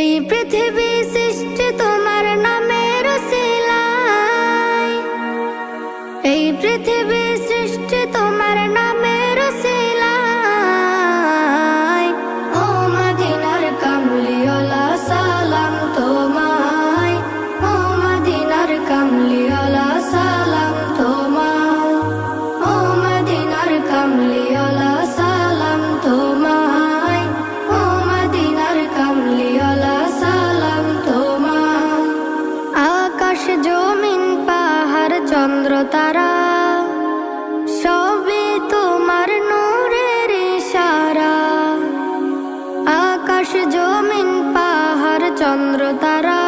এই পৃথিবী সৃষ্টি তোমার নামের উসিলায়, এই পৃথিবী সৃষ্টি তোমার নামের উসিলায়। ও মদিনার কামলিওয়ালা সালাম তোমায়, ও মদিনার কামলিওয়ালা সালাম তোমায়, ও মদিনার কামলিওয়ালা সালাম তোমায়, ও মদিনার কামলিওয়ালা সালাম তোমায়। আকাশ জমিন পাহাড় চন্দ্র তারা সবই তোমার নূরের ইশারা। আকাশ জমিন পাহাড় চন্দ্র তারা